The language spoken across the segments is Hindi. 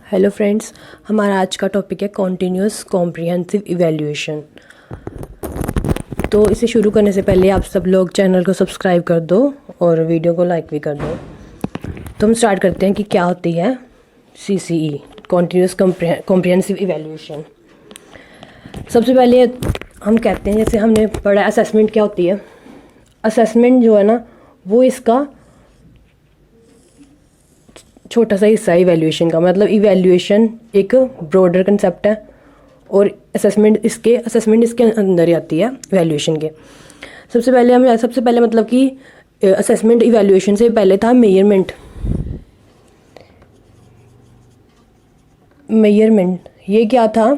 हेलो फ्रेंड्स, हमारा आज का टॉपिक है कॉन्टीन्यूअस कॉम्प्रिहेंसिव इवैल्यूएशन। तो इसे शुरू करने से पहले आप सब लोग चैनल को सब्सक्राइब कर दो और वीडियो को लाइक भी कर दो। तो हम स्टार्ट करते हैं कि क्या होती है CCE, कॉन्टीन्यूअस कॉम्प्रिहेंसिव इवैल्यूएशन। सबसे पहले हम कहते हैं, जैसे हमने पढ़ा असेसमेंट क्या होती है। असेसमेंट जो है ना, वो इसका छोटा सा हिस्सा है इवैल्यूएशन का। मतलब इवैल्यूएशन एक ब्रॉडर कंसेप्ट है और असेसमेंट इसके अंदर ही आती है इवैल्यूएशन के। सबसे पहले मतलब कि असेसमेंट इवैल्यूएशन से पहले था मेजरमेंट। ये क्या था?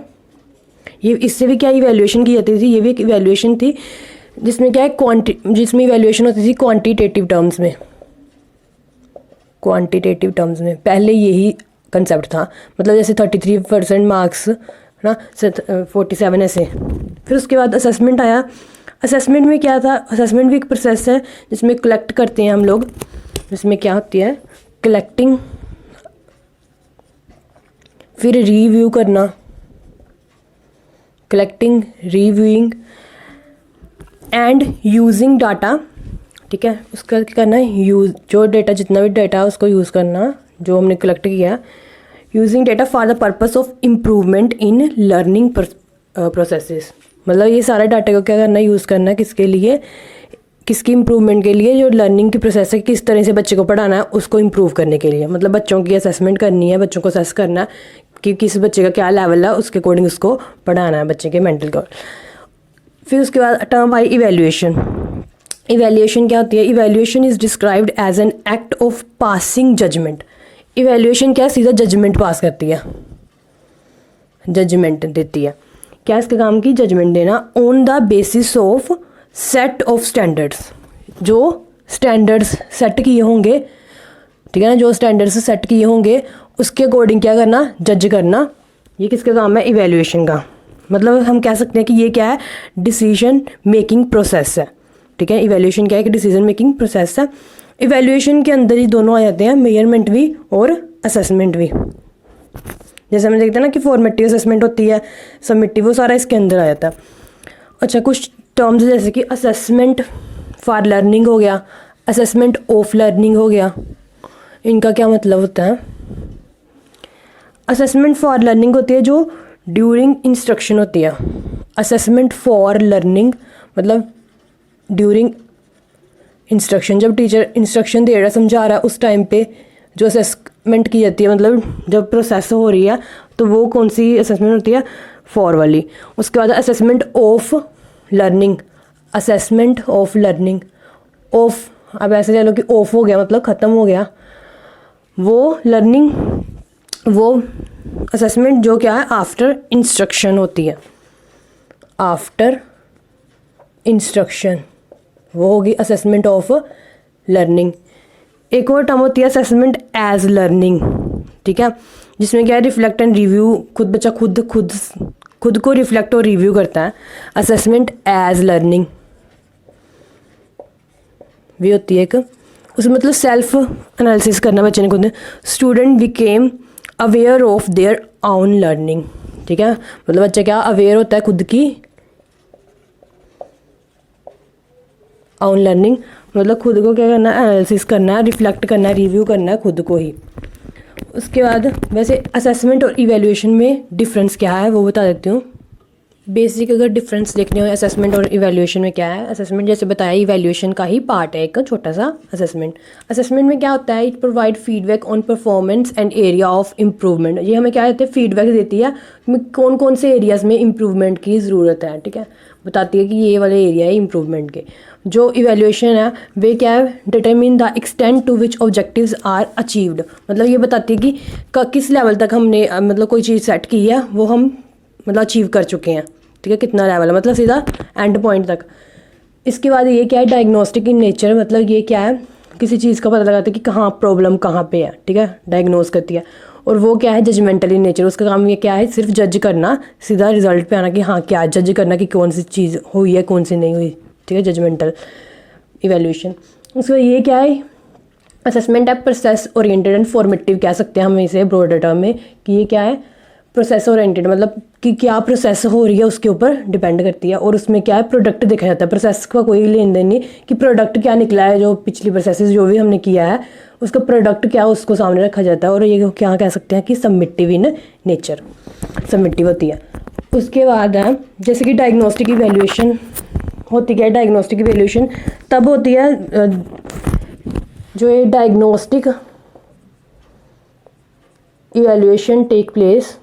ये इससे भी क्या इवैल्यूएशन की जाती थी। ये भी एक इवैल्यूएशन थी जिसमें क्या है जिसमें इवैल्यूएशन होती थी क्वांटिटेटिव टर्म्स में। पहले यही कंसेप्ट था। मतलब जैसे 33% मार्क्स ना, 47 ऐसे। फिर उसके बाद असेसमेंट आया। असेसमेंट में क्या था? असेसमेंट भी एक प्रोसेस है जिसमें कलेक्ट करते हैं हम लोग। जिसमें क्या होती है? कलेक्टिंग, फिर रिव्यू करना, collecting, reviewing and using data. ठीक है, उसका क्या करना है? यूज़, जो डेटा, जितना भी डेटा उसको यूज़ करना जो हमने कलेक्ट किया। Using data for the purpose of improvement in learning processes. मतलब ये सारा डाटा को क्या करना है? यूज़ करना है किसके लिए? किसकी इम्प्रूवमेंट के लिए? जो लर्निंग की प्रोसेस है, किस तरह से बच्चे को पढ़ाना है उसको इम्प्रूव करने के लिए। मतलब बच्चों की असेसमेंट करनी है, बच्चों को असेस करना है कि किस बच्चे का क्या लेवल है, उसके अकॉर्डिंग उसको पढ़ाना है, बच्चे के मेंटल को। फिर उसके बाद टर्म आई इवैल्यूएशन। इवैल्यूएशन क्या होती है? Evaluation is described as an act of passing judgment. Evaluation क्या? सीधा जजमेंट पास करती है, जजमेंट देती है। क्या इसका काम की? जजमेंट देना on the basis of set of standards. जो स्टैंडर्ड्स सेट किए होंगे, ठीक है ना, जो स्टैंडर्ड्स सेट किए होंगे उसके अकॉर्डिंग क्या करना? जज करना। ये किसका काम है? इवैल्यूएशन का। मतलब हम कह सकते हैं कि ये क्या है? डिसीजन मेकिंग प्रोसेस है। ठीक है, इवैल्यूएशन क्या है? कि डिसीजन मेकिंग प्रोसेस है। इवैल्यूएशन के अंदर ही दोनों आ जाते हैं, मेजरमेंट भी और असेसमेंट भी। जैसे हम देखते हैं ना कि फॉर्मेटिव असेसमेंट होती है, सबमिटिव, वो सारा इसके अंदर आ जाता है। अच्छा, कुछ टर्म्स जैसे कि असेसमेंट फॉर लर्निंग हो गया, असेसमेंट ऑफ लर्निंग हो गया। इनका क्या मतलब होता है? असेसमेंट फॉर लर्निंग होती है जो ड्यूरिंग इंस्ट्रक्शन होती है। असेसमेंट फॉर लर्निंग मतलब ड्यूरिंग इंस्ट्रक्शन, जब टीचर इंस्ट्रक्शन दे रहा है, समझा रहा है, उस टाइम पे जो असेसमेंट की जाती है। मतलब जब प्रोसेस हो रही है तो वो कौन सी असेसमेंट होती है? फॉर वाली। उसके बाद assessment of learning. Assessment of learning, of, अब ऐसे चलो कि ऑफ हो गया मतलब ख़त्म हो गया वो लर्निंग, वो असेसमेंट जो क्या है? आफ्टर इंस्ट्रक्शन होती है। आफ्टर इंस्ट्रक्शन वो होगी असेसमेंट ऑफ लर्निंग। एक और टर्म होती है असेसमेंट एज लर्निंग। ठीक है, जिसमें क्या है? Reflect and review. खुद बच्चा खुद को रिफ्लेक्ट और रिव्यू करता है। असेसमेंट एज लर्निंग भी होती है एक। उसमें मतलब सेल्फ एनालिसिस करना बच्चे ने खुद। Student became aware of their own learning. ठीक है, मतलब बच्चा क्या अवेयर होता है खुद की ऑन लर्निंग। मतलब खुद को क्या करना है? एनालिसिस करना है, रिफ्लेक्ट करना है, रिव्यू करना है खुद को ही। उसके बाद वैसे असेसमेंट और इवैल्यूएशन में डिफरेंस क्या है वो बता देती हूँ। बेसिक अगर डिफरेंस देखने हो असेसमेंट और इवैल्यूएशन में क्या है। असेसमेंट जैसे बताया इवैल्यूएशन का ही पार्ट है एक छोटा सा असेसमेंट। असेसमेंट में क्या होता है? It provide feedback on performance and area of improvement. ये हमें क्या कहते हैं? फीडबैक देती है कौन कौन से एरियाज़ में इम्प्रूवमेंट की ज़रूरत है। ठीक है, बताती है कि ये वाले एरिया है इम्प्रूवमेंट के। जो इवैल्यूएशन है वे क्या है? Determine the extent to which objectives are achieved. मतलब ये बताती है कि किस लेवल तक हमने मतलब कोई चीज़ सेट की है वो हम मतलब अचीव कर चुके हैं। ठीक है, कितना लेवल है, मतलब सीधा एंड पॉइंट तक। इसके बाद ये क्या है? Diagnostic in nature. मतलब ये क्या है? किसी चीज़ का पता लगाते हैं कि कहाँ प्रॉब्लम कहाँ पे है। ठीक है, डायग्नोस करती है। और वो क्या है? Judgmental in nature. उसका काम ये क्या है? सिर्फ जज करना, सीधा रिजल्ट पे आना कि हाँ क्या जज करना कि कौन सी चीज़ हुई है कौन सी नहीं हुई। ठीक है, जजमेंटल इवैल्यूएशन। उसका ये क्या है? असेसमेंट है प्रोसेस ओरिएंटेड एंड फॉर्मेटिव, कह सकते हैं हम इसे ब्रॉडर टर्म में कि ये क्या है, प्रोसेस ओरिएंटेड मतलब कि क्या प्रोसेस हो रही है उसके ऊपर डिपेंड करती है, और उसमें क्या है प्रोडक्ट देखा जाता है, प्रोसेस का कोई लेन देन नहीं कि प्रोडक्ट क्या निकला है, जो पिछली प्रोसेसेस जो भी हमने किया है उसका प्रोडक्ट क्या उसको सामने रखा जाता है, और ये क्या कह सकते हैं कि सबमिटिव इन नेचर, सबमिटिव होती है। उसके बाद है जैसे कि डायग्नोस्टिक इवैल्यूएशन होती है। डायग्नोस्टिक इवैल्यूएशन तब होती है जो ये diagnostic evaluation take place,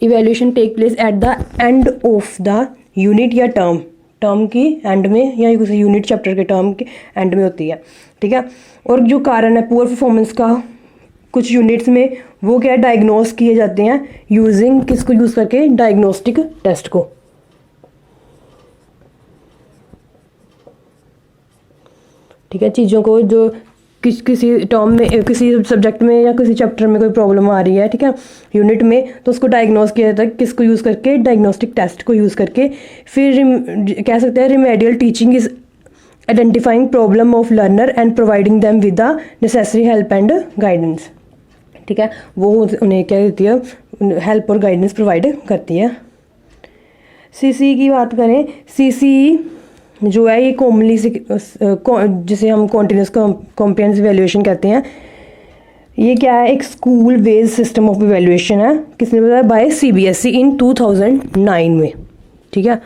evaluation take place at the end of the unit या टर्म की एंड में, या किसी यूनिट चैप्टर के टर्म के एंड में होती है, ठीक है। और जो कारण है पुअर परफॉर्मेंस का कुछ यूनिट्स में, वो क्या डायग्नोस किए जाते हैं यूजिंग, किसको यूज़ करके, डायग्नोस्टिक टेस्ट को, ठीक है। चीज़ों को जो किसी टर्म में, किसी सब्जेक्ट में या किसी चैप्टर में कोई प्रॉब्लम आ रही है, ठीक है, यूनिट में, तो उसको डायग्नोस किया जाता है किसको यूज़ करके, डायग्नोस्टिक टेस्ट को यूज़ करके। फिर कह सकते हैं remedial teaching is identifying problem of learner and providing them with the necessary help and guidance, ठीक है। वो उन्हें क्या करती है, हेल्प और गाइडेंस प्रोवाइड करती है। सीसीई की बात करें, सीसीई जो है ये कॉमनली जिसे हम कॉन्टिन्यूस कॉम्प्रिहेंसिव इवैल्यूएशन कहते हैं, ये क्या है, एक school based system of evaluation है। किसने बताया, बाय सीबीएसई इन 2009 में, ठीक है।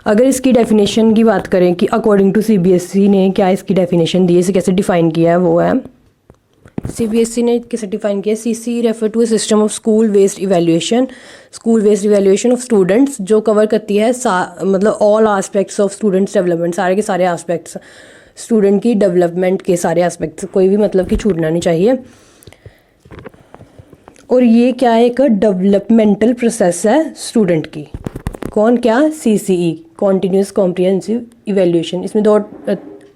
अगर इसकी डेफिनेशन की बात करें कि अकॉर्डिंग टू सीबीएसई ने क्या इसकी डेफिनेशन दी है, इसे कैसे डिफाइन किया है, वो है सीबीएसई ने कैसे डिफाइन किया, CC refer to a system of school based evaluation of students, जो कवर करती है मतलब all aspects of students development, सारे के सारे आस्पेक्ट्स स्टूडेंट की डेवलपमेंट के सारे आस्पेक्ट्स, कोई भी मतलब कि छूटना नहीं चाहिए। और ये क्या है, एक डेवलपमेंटल प्रोसेस है स्टूडेंट की। कौन, क्या, सीसीई कॉन्टिन्यूस कॉम्प्रिहेंसिव इवैल्यूएशन। इसमें दो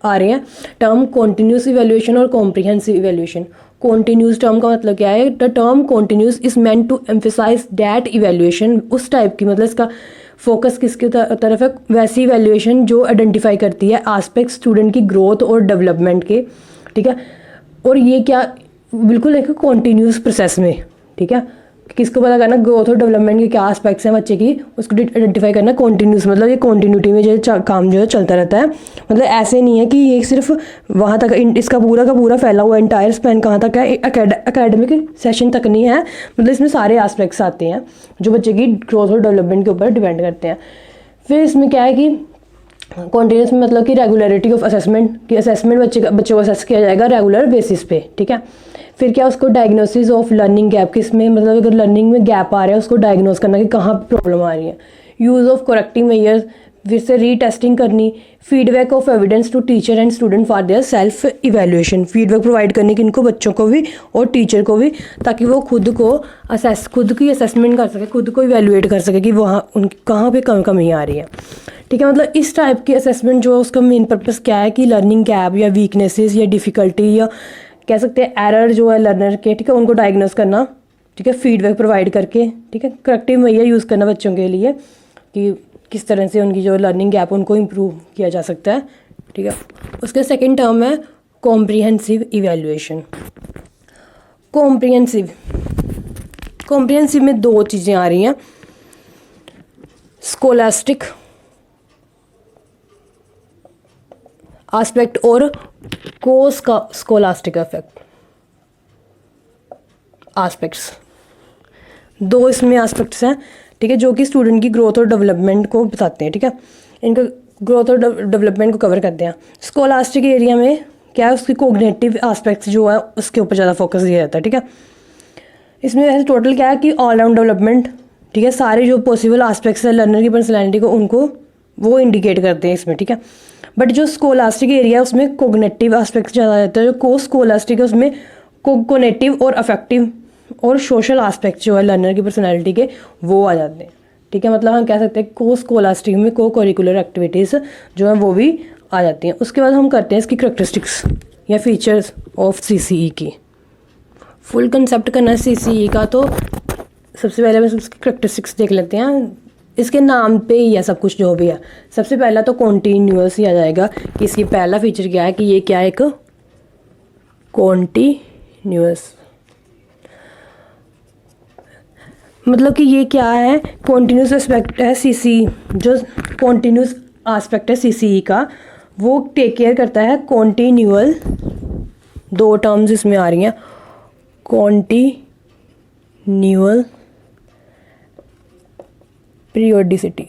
आ रहे हैं टर्म, कॉन्टिन्यूस इवैल्यूएशन और कॉम्प्रिहेंसिव इवैल्यूएशन। कॉन्टिन्यूस टर्म का मतलब क्या है, the term continuous is meant to emphasize that evaluation, उस टाइप की, मतलब इसका फोकस किसकी तरफ है, वैसी इवैल्यूएशन जो आइडेंटिफाई करती है आस्पेक्ट स्टूडेंट की ग्रोथ और डेवलपमेंट के, ठीक है। और ये क्या बिल्कुल एक कॉन्टिन्यूस प्रोसेस में, ठीक है, किसको पता करना ग्रोथ और डेवलपमेंट के क्या आस्पेक्ट्स हैं बच्चे की, उसको आइडेंटिफाई करना कॉन्टिन्यूस, मतलब ये कॉन्टिन्यूटी में जो काम जो है चलता रहता है। मतलब ऐसे नहीं है कि ये सिर्फ वहाँ तक, इसका पूरा का पूरा फैला हुआ इंटायर स्पैन कहाँ तक है, एकेडमिक सेशन तक नहीं है, मतलब इसमें सारे आस्पेक्ट्स आते हैं जो बच्चे की ग्रोथ और डेवलपमेंट के ऊपर डिपेंड करते हैं। फिर इसमें क्या है कि कॉन्टिन्यूस में मतलब कि रेगुलरिटी ऑफ असेसमेंट, कि असेसमेंट बच्चों को असेस किया जाएगा रेगुलर बेसिस पे, ठीक है। फिर क्या, उसको डायग्नोसिस ऑफ लर्निंग गैप, किसमें मतलब अगर लर्निंग में गैप आ रहा है उसको डायग्नोस करना कि कहाँ प्रॉब्लम आ रही है। यूज़ ऑफ करेक्टिव मेजर्स, फिर से रीटेस्टिंग करनी। Feedback of evidence to teacher and student for their self evaluation, feedback provide करने की इनको बच्चों को भी और टीचर को भी, ताकि वो खुद को खुद की असेसमेंट कर सके, खुद को इवैल्यूएट कर सके कि वहाँ उनकी कहाँ पे कमी आ रही है, ठीक है। मतलब इस टाइप की असेसमेंट जो उसका मेन पर्पस क्या है कि लर्निंग गैप या वीकनेसेस या डिफ़िकल्टी या कह सकते हैं एरर जो है लर्नर के, ठीक है, उनको डायग्नोस करना, ठीक है, फीडबैक प्रोवाइड करके, ठीक है, करेक्टिव मेजर यूज़ करना बच्चों के लिए कि किस तरह से उनकी जो लर्निंग गैप उनको इम्प्रूव किया जा सकता है, ठीक है। उसके सेकंड टर्म है कॉम्प्रिहेंसिव इवैल्यूएशन। कॉम्प्रिहेंसिव में दो चीज़ें आ रही हैं, स्कोलास्टिक आस्पेक्ट और स्कोलास्टिक आस्पेक्ट्स, दो इसमें आस्पेक्ट्स हैं, ठीक है, जो कि स्टूडेंट की ग्रोथ और डेवलपमेंट को बताते हैं, ठीक है, इनका ग्रोथ और डेवलपमेंट को कवर करते हैं। स्कोलास्टिक एरिया में क्या है, उसकी कोग्निटिव आस्पेक्ट्स जो है उसके ऊपर ज़्यादा फोकस दिया जाता है, ठीक है। इसमें वैसे टोटल क्या है कि ऑल राउंड डेवलपमेंट, ठीक है, सारे जो पॉसिबल आस्पेक्ट्स है लर्नर की पर्सनैलिटी को, उनको वो इंडिकेट करते हैं इसमें, ठीक है। बट जो स्कोलास्टिक एरिया है उसमें कोग्निटिव आस्पेक्ट्स ज़्यादा रहता है, जो स्कोलास्टिक है उसमें कोग्निटिव और अफेक्टिव और सोशल आस्पेक्ट जो है लर्नर की पर्सनैलिटी के वो आ जाते हैं, ठीक है। मतलब हम कह सकते हैं स्कोलास्टिक में करिकुलर एक्टिविटीज़ जो है वो भी आ जाती हैं। उसके बाद हम करते हैं इसकी करेक्टरिस्टिक्स या फीचर्स ऑफ सीसीई की। फुल कंसेप्ट करना है सीसीई का, तो सबसे पहले बस उसकी करेक्टरिस्टिक्स देख लेते हैं। इसके नाम पे ही है सब कुछ जो भी है। सबसे पहला तो कॉन्टीन्यूअस ही आ जाएगा कि इसकी पहला फीचर क्या है कि ये क्या है, एक कॉन्टीन्यूअस, मतलब कि ये क्या है, कॉन्टीन्यूस एस्पेक्ट है सीसी, जो कॉन्टीन्यूस एस्पेक्ट है सीसीई का वो टेक केयर करता है कॉन्टीन्यूअल, दो टर्म्स इसमें आ रही हैं, कॉन्टीन्यूअल पीरियोडिसिटी।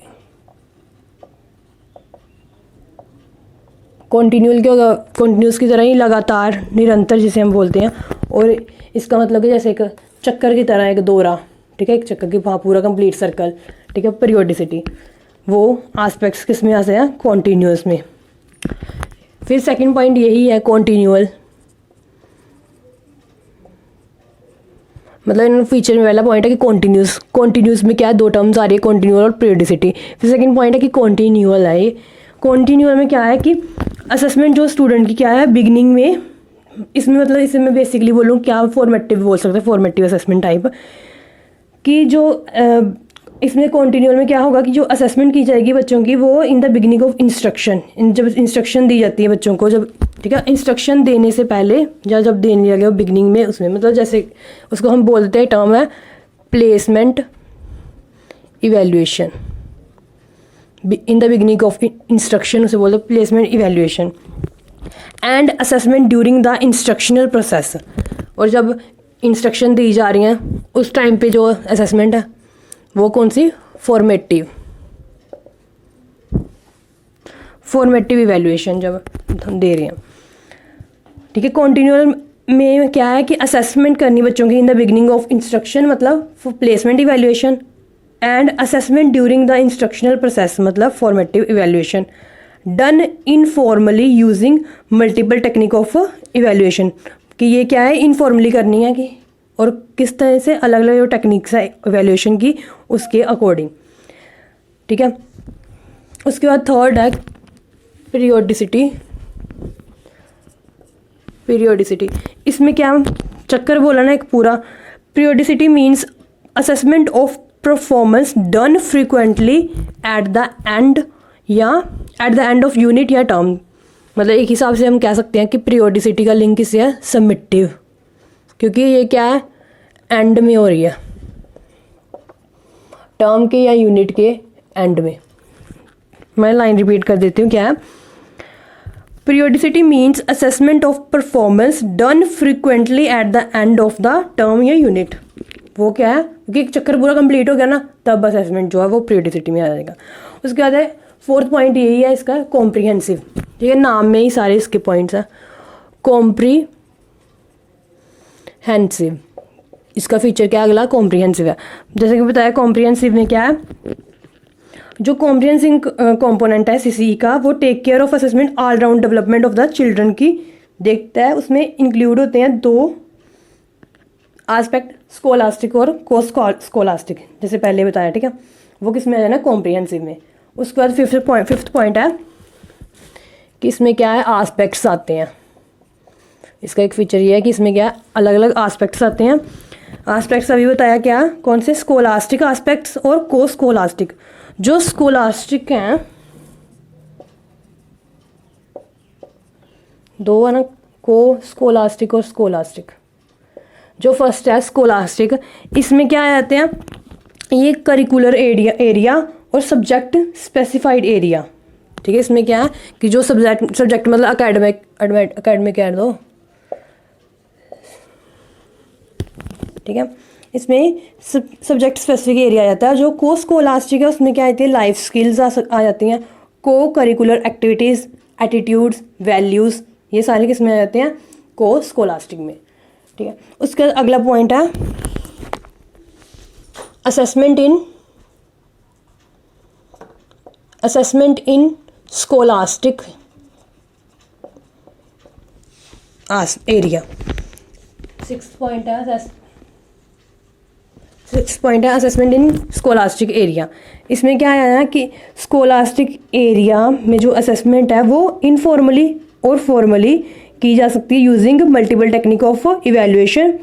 कॉन्टीन्यूअल क्या होगा, कॉन्टीन्यूस की तरह ही लगातार, निरंतर जिसे हम बोलते हैं, और इसका मतलब कि जैसे एक चक्कर की तरह, एक दौरा, ठीक है, एक चक्कर की पूरा कंप्लीट सर्कल, ठीक है। पीरियोडिसिटी वो एस्पेक्ट्स किस में आते हैं, कॉन्टीन्यूअस में। फिर सेकंड पॉइंट यही है कॉन्टीन्यूअल, मतलब इन फीचर में पहला पॉइंट है कि कॉन्टीन्यूस, कॉन्टीन्यूस में क्या है, दो टर्म्स आ रही है, कॉन्टीन्यूअल और पीरियोडिसिटी। फिर सेकंड पॉइंट है कि कॉन्टीन्यूअल है। ये कॉन्टीन्यूअल में क्या है कि असेसमेंट जो स्टूडेंट की क्या है बिगनिंग में, इसमें मतलब इसे मैं बेसिकली बोलूँ क्या, फॉर्मेटिव बोल सकते हैं, फॉर्मेटिव असेसमेंट टाइप, कि जो इसमें कॉन्टीन्यूअल में क्या होगा कि जो असेसमेंट की जाएगी बच्चों की वो इन द बिगिनिंग ऑफ इंस्ट्रक्शन, जब इंस्ट्रक्शन दी जाती है बच्चों को, जब, ठीक है, इंस्ट्रक्शन देने से पहले या जब देने लगे बिगिनिंग में, उसमें मतलब जैसे उसको हम बोलते हैं, टर्म है placement evaluation, in the beginning of instruction उसे बोलते हैं placement evaluation, and assessment during the instructional process. और जब इंस्ट्रक्शन दी जा रही हैं उस टाइम पे जो असेसमेंट है वो कौन सी, फॉर्मेटिव इवैल्यूएशन जब हम दे रहे हैं, ठीक है। कॉन्टीन्यूअल में क्या है कि असेसमेंट करनी बच्चों की in the beginning of instruction, मतलब placement evaluation, and assessment during the instructional process, मतलब formative evaluation, done informally using multiple technique of evaluation, कि ये क्या है, इनफॉर्मली करनी है कि, और किस तरह से अलग अलग जो टेक्निक्स है इवैल्यूएशन की उसके अकॉर्डिंग, ठीक है। उसके बाद थर्ड है पीरियोडिसिटी। इसमें क्या चक्कर बोला ना एक पूरा, periodicity means assessment of performance done frequently at the end या at the end of unit या टर्म, मतलब एक हिसाब से हम कह सकते हैं कि पीरियोडिसिटी का लिंक इससे है सबमिटिव, क्योंकि ये क्या है, एंड में हो रही है, टर्म के या यूनिट के एंड में। मैं लाइन रिपीट कर देती हूँ, क्या है, periodicity means assessment of performance done frequently at the end of the term या यूनिट। वो क्या है, क्योंकि एक चक्कर पूरा कंप्लीट हो गया ना, तब असेसमेंट जो है वो पीरियोडिसिटी में आ जाएगा। उसके बाद है फोर्थ पॉइंट यही है इसका, कॉम्प्रीहेंसिव, ठीक है, नाम में ही सारे इसके पॉइंट्स हैं। कॉम्प्रीहेंसिव, इसका फीचर क्या है अगला, कॉम्प्रीहेंसिव है। जैसे कि बताया कॉम्प्रीहेंसिव में क्या है, जो कॉम्प्रीहेंसिव कंपोनेंट है सीसीई का, वो take care of assessment all round development of the children की देखता है। उसमें इंक्लूड होते हैं दो एस्पेक्ट, स्कोलास्टिक और को स्कोलास्टिक, जैसे पहले बताया, ठीक है, वो किस में है ना, कॉम्प्रीहेंसिव में। उसके बाद फिफ्थ पॉइंट है कि इसमें क्या है, एस्पेक्ट्स आते हैं। इसका एक फीचर ये है कि इसमें क्या है, अलग अलग एस्पेक्ट्स आते हैं। एस्पेक्ट्स अभी बताया क्या, कौन से, स्कोलास्टिक एस्पेक्ट्स और को स्कोलास्टिक। जो स्कोलास्टिक हैं, दो है ना, को स्कोलास्टिक और स्कोलास्टिक। जो फर्स्ट है स्कोलास्टिक, इसमें क्या आते हैं, ये करिकुलर एरिया और सब्जेक्ट स्पेसिफाइड एरिया, ठीक है। इसमें क्या है कि जो सब्जेक्ट मतलब अकेडमिक कह दो, ठीक है, इसमें सब्जेक्ट स्पेसिफिक एरिया आ जाता है। जो को स्कोलास्टिक है उसमें क्या आती है, लाइफ स्किल्स आ जाती हैं, को करिकुलर एक्टिविटीज़, एटीट्यूड्स, वैल्यूज़, ये सारे किस में आ जाते हैं, को स्कोलास्टिक में, ठीक है। उसका अगला पॉइंट है assessment in scholastic area. Sixth point है असेसमेंट इन स्कोलास्टिक एरिया। इसमें क्या आया है कि स्कोलास्टिक एरिया में जो असेसमेंट है वो इनफॉर्मली और फॉर्मली की जा सकती है using multiple technique of evaluation,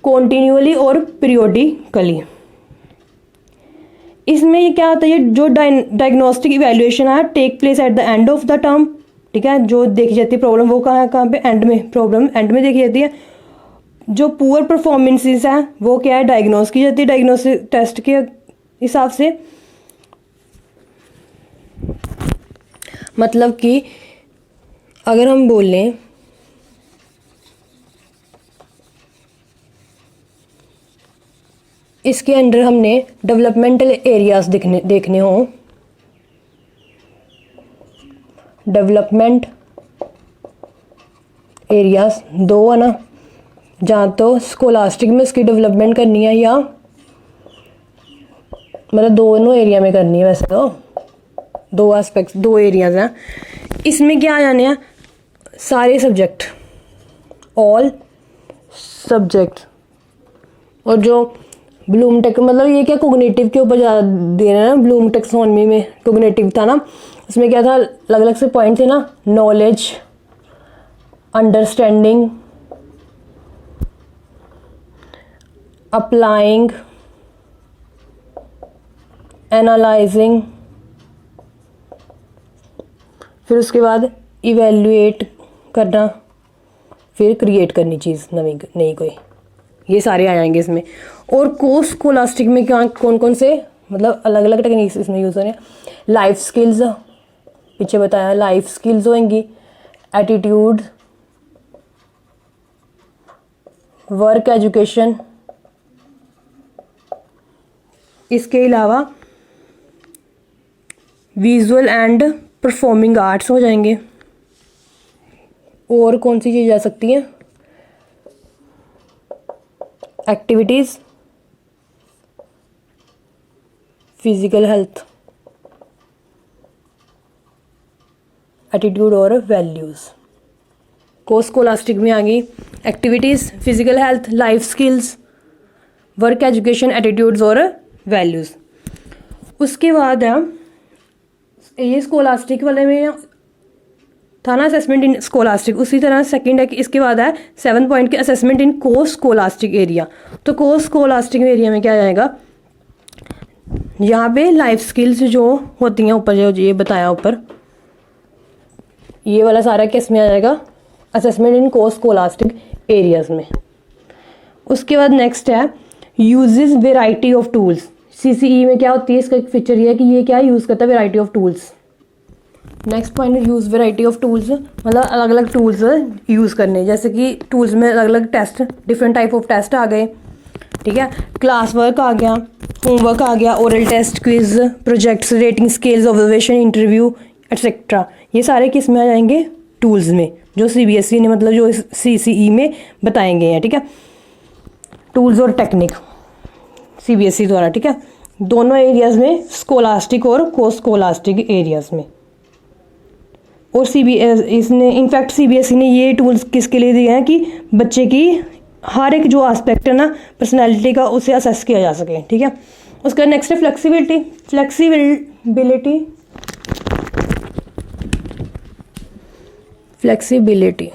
continually और पीरियोडिकली। इसमें ये क्या होता है, ये जो डायग्नोस्टिक इवैल्यूएशन है take place at the end of the term, ठीक है, जो देखी जाती है प्रॉब्लम वो कहाँ पे, एंड में, प्रॉब्लम एंड में देखी जाती है। जो पुअर परफॉर्मेंसेस हैं वो क्या है, डायग्नोस की जाती है डायग्नोस्टिक टेस्ट के हिसाब से। मतलब कि अगर हम बोल लें इसके अंदर हमने डेवलपमेंटल एरियाज देखने हों, डेवलपमेंट एरियाज दो है ना, जहाँ तो स्कोलास्टिक में इसकी डेवलपमेंट करनी है या मतलब दोनों एरिया में करनी है, वैसे तो दो एस्पेक्ट्स, दो एरियाज हैं। इसमें क्या आ जाने हैं, सारे सब्जेक्ट, ऑल सब्जेक्ट। और जो ब्लूम टेक मतलब ये क्या कोग्निटिव के ऊपर ज़्यादा देना है ना, ब्लूम टेक्सोनमी में कोग्निटिव था ना, उसमें क्या था, अलग अलग से पॉइंट थे ना, नॉलेज, अंडरस्टैंडिंग, अप्लाइंग, एनालाइजिंग, फिर उसके बाद इवेल्युएट करना, फिर क्रिएट करनी चीज़ नई कोई, ये सारे आ जाएंगे इसमें। और कोर्स स्कोलास्टिक में क्या कौन कौन से मतलब अलग अलग टेक्निक्स इसमें यूज़ हो रहे हैं, लाइफ स्किल्स, पीछे बताया लाइफ स्किल्स होंगी, एटीट्यूड, वर्क एजुकेशन, इसके अलावा विजुअल एंड परफॉर्मिंग आर्ट्स हो जाएंगे। और कौन सी चीज़ जा सकती हैं, एक्टिविटीज़, फिजिकल हेल्थ, एटीट्यूड और वैल्यूज़। कोर्स स्कोलास्टिक में आ गई activities, physical health, life skills, work education, attitudes और वैल्यूज़। उसके बाद है ये स्कोलास्टिक वाले में था ना असेसमेंट इन स्कोलास्टिक, उसी तरह सेकंड है कि इसके बाद है 7 पॉइंट के assessment in course scholastic area. तो कोर्स स्कोलास्टिक एरिया में क्या आएगा, यहाँ पे लाइफ स्किल्स जो होती हैं ऊपर, जो ये बताया ऊपर, ये वाला सारा किस में आ जाएगा, assessment in course scholastic areas में। उसके बाद नेक्स्ट है uses variety of tools. CCE में क्या होती है, इसका एक फीचर ये है कि ये क्या यूज़ करता है, variety of tools. Next point use variety of tools, मतलब अलग अलग टूल्स यूज़ करने, जैसे कि टूल्स में अलग अलग test, different type of test आ गए, ठीक है, क्लास वर्क आ गया, होमवर्क आ गया, oral test, quiz, projects, rating scales, observation, interview etcetera. ये सारे किस में आ जाएंगे, टूल्स में, जो सीबीएसई ने मतलब जो सीसीई में बताए गए हैं, ठीक है, टूल्स और टेक्निक सीबीएसई द्वारा, ठीक है, दोनों एरियाज में, स्कोलास्टिक और कोर्स स्कोलास्टिक एरियाज में। और इसने इनफैक्ट सीबीएसई ने ये टूल्स किसके लिए दिए हैं कि बच्चे की हर एक जो एस्पेक्ट है ना पर्सनैलिटी का, उसे असेस किया जा सके, ठीक है। उसका नेक्स्ट है फ्लेक्सिबिलिटी। फ्लेक्सिबिलिटी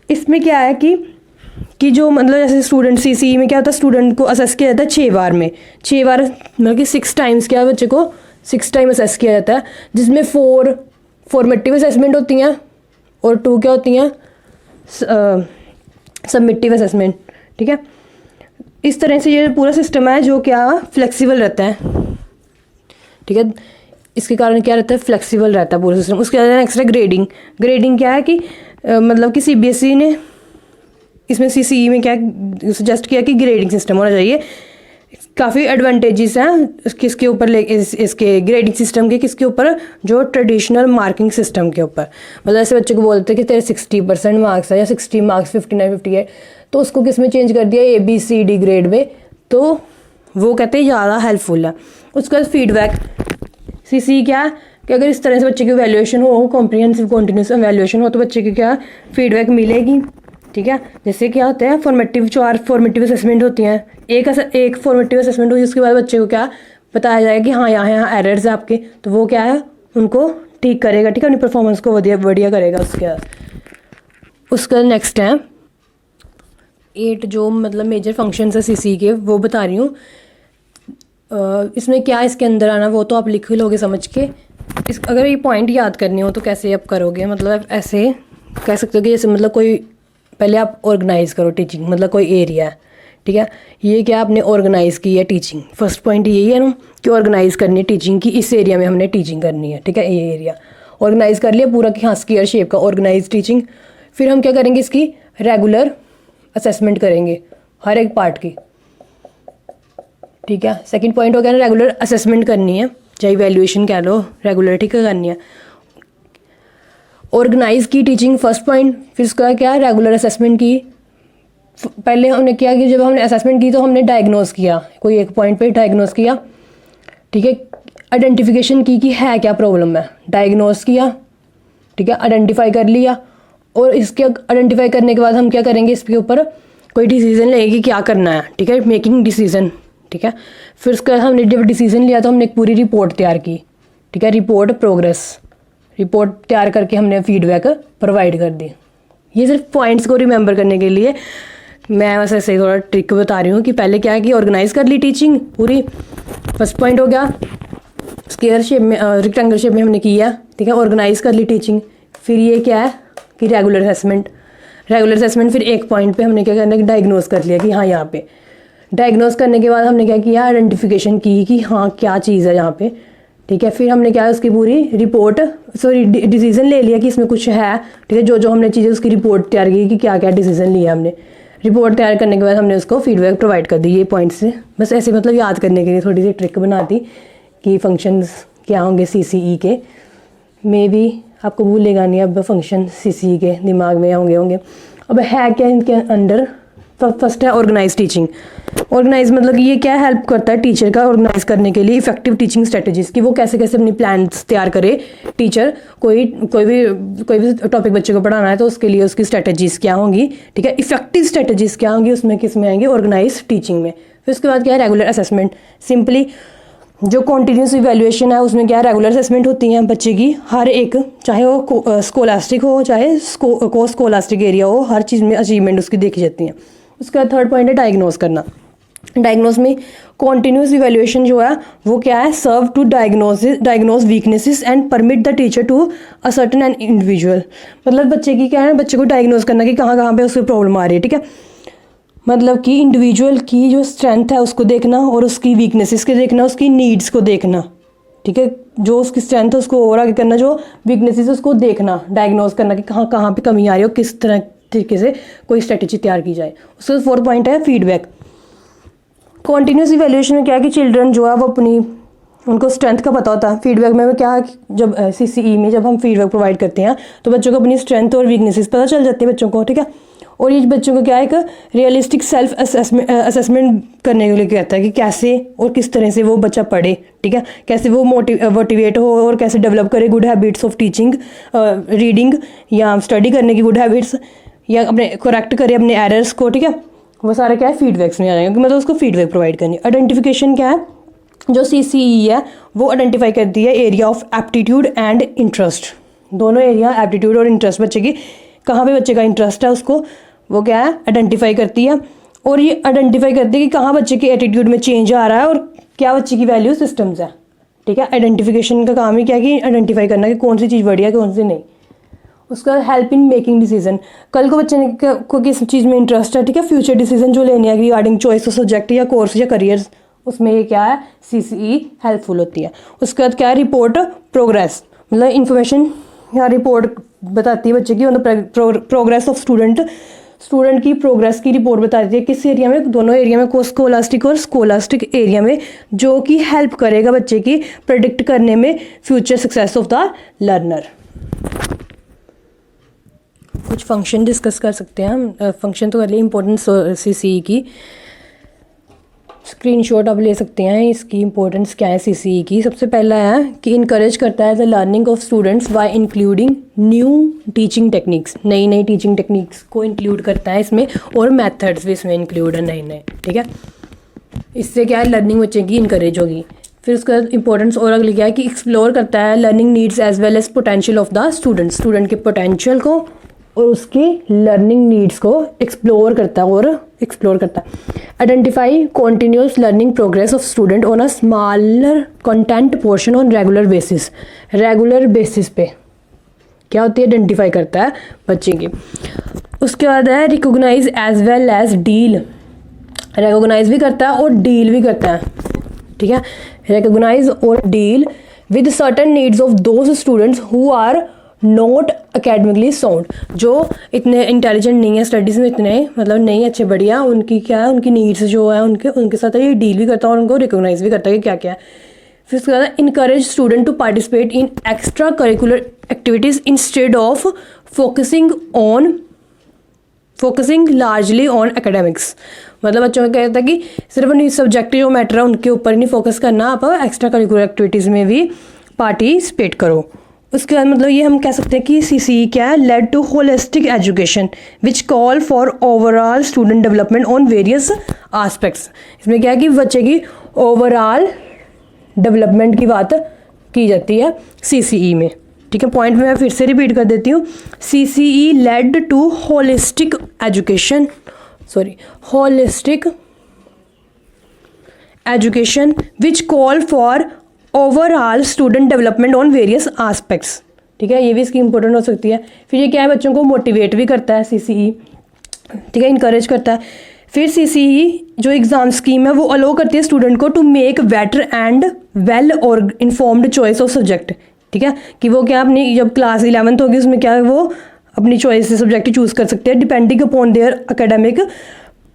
इसमें क्या है कि जो मतलब जैसे स्टूडेंट सीसीई में क्या होता है, स्टूडेंट को असेस किया जाता है 6 बार में, 6 बार मतलब कि 6 टाइम्स क्या बच्चे को 6 टाइम असेस किया जाता है, जिसमें 4 फॉर्मेटिव असेसमेंट होती हैं और 2 क्या होती हैं, सबमिटिव असेसमेंट, ठीक है। इस तरह से ये पूरा सिस्टम है जो क्या फ्लेक्सिबल रहता है, ठीक है, इसके कारण क्या रहता है, फ्लेक्सिबल रहता है पूरा सिस्टम। उसके बाद नेक्स्ट है ग्रेडिंग। ग्रेडिंग क्या है कि मतलब कि सीबीएसई ने इसमें सीसीई में क्या सजेस्ट किया कि ग्रेडिंग सिस्टम होना चाहिए। काफ़ी एडवांटेजेस हैं किसके ऊपर, इसके ग्रेडिंग सिस्टम के किसके ऊपर, जो ट्रेडिशनल मार्किंग सिस्टम के ऊपर। मतलब ऐसे बच्चे को बोलते हैं कि तेरे 60% मार्क्स है या 60 मार्क्स 59 58, तो उसको किस में चेंज कर दिया, ABCD ग्रेड में, तो वो कहते हैं ज़्यादा हेल्पफुल है। उसका फीडबैक सीसी क्या है कि अगर इस तरह से बच्चे की वैल्यूएशन हो, कॉम्प्रिहेंसिव कॉन्टिन्यूस वैल्यूएशन हो, तो बच्चे की क्या फीडबैक मिलेगी, ठीक है। जैसे क्या होता है फॉर्मेटिव, 4 फॉर्मेटिव असेसमेंट होती हैं, एक फॉर्मेटिव असेसमेंट हुई, उसके बाद बच्चे को क्या बताया जाएगा कि हाँ यहाँ एरर्स है आपके, तो वो क्या है उनको ठीक करेगा, ठीक है, अपनी परफॉर्मेंस को बढ़िया करेगा। उसका नेक्स्ट है 8 जो मतलब मेजर फंक्शंस है सीसी के, वो बता रही हूँ। इसमें क्या इसके अंदर आना वो तो आप लिख लोगे समझ के। अगर ये पॉइंट याद करने हो तो कैसे आप करोगे, मतलब ऐसे कह सकते हो कि जैसे मतलब कोई पहले आप ऑर्गेनाइज़ करो टीचिंग, मतलब कोई एरिया है, ठीक है, ये क्या आपने ऑर्गेनाइज़ की है टीचिंग। फर्स्ट पॉइंट यही है ना कि ऑर्गेनाइज़ करनी है टीचिंग की, इस एरिया में हमने टीचिंग करनी है, ठीक है। ये एरिया ऑर्गेनाइज़ कर लिया पूरा कि हाँ स्क्वायर शेप का ऑर्गेनाइज टीचिंग। फिर हम क्या करेंगे, इसकी रेगुलर असेसमेंट करेंगे हर एक पार्ट की, ठीक है। सेकंड पॉइंट हो गया ना, रेगुलर असेसमेंट करनी है, चाहे वैल्यूएशन कह लो, रेगुलरिटी का करनी है। ऑर्गेनाइज की टीचिंग फर्स्ट पॉइंट, फिर उसका क्या है रेगुलर असेसमेंट की। पहले हमने क्या कि जब हमने असेसमेंट की तो हमने डायग्नोज किया, कोई एक पॉइंट पे डायग्नोज किया, ठीक है। आइडेंटिफिकेशन की कि है क्या प्रॉब्लम है, डायग्नोज किया, ठीक है, आइडेंटिफाई कर लिया। और इसके आइडेंटिफाई करने के बाद हम क्या करेंगे, इसके ऊपर कोई डिसीजन लेंगे कि क्या करना है, ठीक है, मेकिंग डिसीजन, ठीक है। फिर उसका हमने जब डिसीजन लिया तो हमने एक पूरी रिपोर्ट तैयार की, ठीक है, रिपोर्ट प्रोग्रेस, रिपोर्ट तैयार करके हमने फीडबैक प्रोवाइड कर दी। ये सिर्फ पॉइंट्स को रिमेंबर करने के लिए मैं बस ऐसे थोड़ा ट्रिक बता रही हूँ कि पहले क्या है कि ऑर्गेनाइज कर ली टीचिंग पूरी, फर्स्ट पॉइंट हो गया। स्क्वायर शेप में रेक्टेंगल शेप में हमने किया, ठीक है, ऑर्गेनाइज कर ली टीचिंग। फिर ये क्या है कि रेगुलर असेसमेंट, रेगुलर असेसमेंट फिर एक पॉइंट पे हमने क्या करना कि डायग्नोज कर लिया कि हाँ यहाँ पे, डायग्नोज करने के बाद हमने क्या किया, आइडेंटिफिकेशन की कि हाँ क्या चीज़ है यहाँ पे, ठीक है। फिर हमने क्या है उसकी पूरी रिपोर्ट, सॉरी डिसीजन ले लिया कि इसमें कुछ है, ठीक है, जो जो हमने चीज़ें उसकी रिपोर्ट तैयार की कि क्या क्या डिसीजन लिया हमने। रिपोर्ट तैयार करने के बाद हमने उसको फीडबैक प्रोवाइड कर दी, ये पॉइंट से बस ऐसे मतलब याद करने के लिए थोड़ी सी ट्रिक बना दी कि फंक्शंस क्या होंगे सीसीई के। मे बी आपको भूलेगा नहीं अब फंक्शन सीसीई के दिमाग में होंगे। अब है क्या इनके अंडर, फर्स्ट है ऑर्गेनाइज टीचिंग। ऑर्गेनाइज मतलब ये क्या हेल्प करता है टीचर का ऑर्गेनाइज करने के लिए इफेक्टिव टीचिंग स्ट्रेटजीज, कि वो कैसे कैसे अपनी प्लान्स तैयार करे टीचर। कोई भी टॉपिक बच्चे को पढ़ाना है तो उसके लिए उसकी स्ट्रेटजीज क्या होंगी, ठीक है, इफेक्टिव स्ट्रेटजीज क्या होंगी, उसमें किस में आएंगे, ऑर्गेनाइज टीचिंग में। फिर उसके बाद क्या है रेगुलर असेसमेंट। सिंपली जो कॉन्टीन्यूस इवैल्यूएशन है उसमें क्या रेगुलर असेसमेंट होती हैं बच्चे की हर एक, चाहे वो स्कोलास्टिक हो चाहे को स्कोलास्टिक एरिया हो, हर चीज़ में अचीवमेंट उसकी देखी जाती हैं। उसका थर्ड पॉइंट है डायग्नोज करना। डायग्नोज में कॉन्टीन्यूस इवैल्यूएशन जो है वो क्या है, serve to diagnose weaknesses and permit the teacher to ascertain and individual. मतलब बच्चे की क्या है, बच्चे को डायग्नोज करना कि कहाँ कहाँ पे उसकी प्रॉब्लम आ रही है, ठीक है। मतलब कि इंडिविजुअल की जो स्ट्रेंथ है उसको देखना और उसकी वीकनेसेस को देखना, उसकी नीड्स को देखना, ठीक है। जो उसकी स्ट्रेंथ है उसको और आगे करना, जो वीकनेसेस उसको देखना, डायग्नोज करना कि कहाँ कहाँ पे कमी आ रही है और किस तरह तरीके से कोई स्ट्रेटेजी तैयार की जाए। उसका फोर्थ पॉइंट है फीडबैक। कॉन्टीन्यूस इवैल्यूएशन में क्या है कि चिल्ड्रन जो है वो अपनी उनको स्ट्रेंथ का पता होता है। फीडबैक में क्या है, जब सीसीई में जब हम फीडबैक प्रोवाइड करते हैं तो बच्चों को अपनी स्ट्रेंथ और वीकनेसेस पता चल जाती है बच्चों को, ठीक है। और ये बच्चों को क्या है, एक रियलिस्टिक सेल्फ असेसमेंट करने के लिए कहता है कि कैसे और किस तरह से वो बच्चा पढ़े, ठीक है, कैसे वो मोटिवेट हो और कैसे डेवलप करे good habits of teaching, reading या स्टडी करने की गुड हैबिट्स, या अपने करेक्ट करे अपने एरर्स को, ठीक है। वो सारा क्या है फीडबैक्स में आ जाएगा, मतलब उसको फीडबैक प्रोवाइड करनी। आइडेंटिफिकेशन क्या है, जो सीसीई है वो आइडेंटिफाई करती है area of aptitude and interest. दोनों एरिया एप्टीट्यूड और इंटरेस्ट, बच्चे की कहाँ पे बच्चे का इंटरेस्ट है उसको वो क्या है आइडेंटिफाई करती है। और ये आइडेंटिफाई करती है कि कहाँ बच्चे के एटीट्यूड में चेंज आ रहा है और क्या बच्चे की वैल्यू सिस्टम्स है, ठीक है। आइडेंटिफिकेशन का काम ही क्या है कि आइडेंटिफाई करना कि कौन सी चीज़ बढ़िया कौन सी नहीं। उसका हेल्प इन मेकिंग डिसीजन, कल को बच्चे को किस चीज़ में इंटरेस्ट है, ठीक है, फ्यूचर डिसीजन जो लेने हैं रिगार्डिंग चॉइस ऑफ सब्जेक्ट या कोर्स या करियर्स, उसमें ये क्या है सीसीई हेल्पफुल होती है। उसके बाद क्या है रिपोर्ट प्रोग्रेस, मतलब इंफॉर्मेशन या रिपोर्ट बताती है बच्चे की मतलब प्रोग्रेस ऑफ स्टूडेंट की प्रोग्रेस की रिपोर्ट बताती है किस एरिया में, दोनों एरिया में, स्कोलास्टिक और स्कोलास्टिक एरिया में, जो कि हेल्प करेगा बच्चे की प्रेडिक्ट करने में future success of the learner. कुछ फंक्शन डिस्कस कर सकते हैं हम, फंक्शन तो कर लिए इंपॉर्टेंस सीसीई की, स्क्रीनशॉट आप ले सकते हैं इसकी इंपॉर्टेंस क्या है सीसीई की। सबसे पहला है कि इनकरेज करता है the learning of students bye including new teaching techniques, नई टीचिंग टेक्निक्स को इंक्लूड करता है इसमें, और मेथड्स भी इसमें इंक्लूड है नए, ठीक है। इससे क्या है लर्निंग बच्चे की इनकरेज होगी। फिर उसका इंपॉर्टेंस और अगली क्या है कि एक्सप्लोर करता है learning needs as well as potential of the student के पोटेंशियल को और उसकी लर्निंग नीड्स को एक्सप्लोर करता है identify continuous learning progress of student on a smaller content portion on regular basis. Regular basis पे क्या होती है, आइडेंटिफाई करता है बच्चे की। उसके बाद है recognise as well as deal. Recognise भी करता है और डील भी करता है, ठीक है। रिकोगनाइज और deal with certain needs of those students who are not academically sound, जो इतने इंटेलिजेंट नहीं है स्टडीज़ में, इतने मतलब नहीं अच्छे बढ़िया, उनकी क्या है, उनकी नीड्स जो है उनके साथ ये डील भी करता है और उनको रिकोगनाइज भी करता है कि क्या क्या है। फिर उसके बाद encourage student to participate in extra curricular activities instead of focusing largely on academics. मतलब बच्चों का कहता है कि सिर्फ उन्हीं सब्जेक्ट जो मैटर है उनके ऊपर ही नहीं फोकस करना, आप एक्स्ट्रा करिकुलर एक्टिविटीज़ में भी पार्टिसिपेट करो। उसके बाद मतलब ये हम कह सकते हैं कि CCE क्या है, led to holistic education which call for overall student development on various aspects. इसमें क्या है कि बच्चे की ओवरऑल डेवलपमेंट की बात की जाती है CCE में, ठीक है। पॉइंट मैं फिर से रिपीट कर देती हूँ। CCE led to holistic education which call for overall student development on various aspects, ठीक है। ये भी इसकी इंपॉर्टेंट हो सकती है। फिर ये क्या है, बच्चों को मोटिवेट भी करता है CCE, ठीक है, इनकरेज करता है। फिर CCE जो एग्ज़ाम स्कीम है वो अलो करती है स्टूडेंट को to make better and well और इन्फॉर्म्ड चॉइस ऑफ सब्जेक्ट, ठीक है, कि वो क्या अपनी जब क्लास 11th होगी उसमें क्या है वो अपनी चॉइस से सब्जेक्ट चूज़ कर सकते हैं depending upon their academic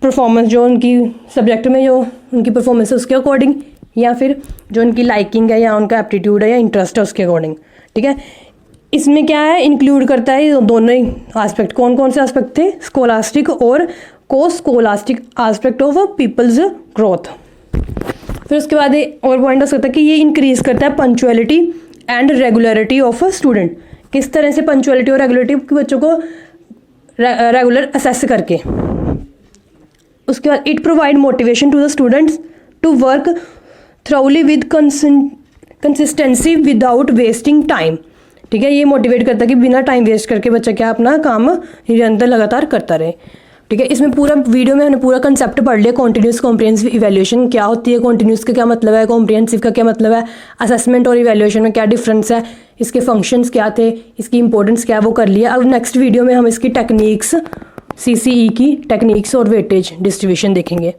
performance, जो उनकी सब्जेक्ट में जो उनकी परफॉर्मेंस है उसके अकॉर्डिंग, या फिर जो उनकी लाइकिंग है या उनका एप्टीट्यूड है या इंटरेस्ट है उसके अकॉर्डिंग, ठीक है। इसमें क्या है, इंक्लूड करता है दोनों ही आस्पेक्ट। कौन कौन से आस्पेक्ट थे, स्कोलास्टिक और को scholastic aspect of people's growth. फिर उसके बाद और पॉइंट हो सकता है कि ये इंक्रीज करता है punctuality and regularity of student. किस तरह से पंक्चुअलिटी और रेगुलरिटी बच्चों को रेगुलर असेस करके। उसके बाद it provide motivation to the students to work thoroughly with consistency without wasting time, ठीक है। ये मोटिवेट करता है कि बिना टाइम वेस्ट करके बच्चा क्या अपना काम निरंतर लगातार करता रहे, ठीक है। इसमें पूरा वीडियो में हमने पूरा कंसेप्ट पढ़ लिया। कॉन्टिन्यूस कॉम्प्रिहेंसिव इवैल्यूएशन क्या होती है, कॉन्टिन्यूस का क्या मतलब है, कॉम्प्रिहेंसिव का क्या मतलब है, असेसमेंट और इवैल्यूएशन में क्या डिफरेंस है, इसके फंक्शंस क्या थे, इसकी इंपॉर्टेंस क्या है, वो कर लिया। अब नेक्स्ट वीडियो में हम इसकी टेक्निक्स, CCE की टेक्निक्स और वेटेज डिस्ट्रीब्यूशन देखेंगे।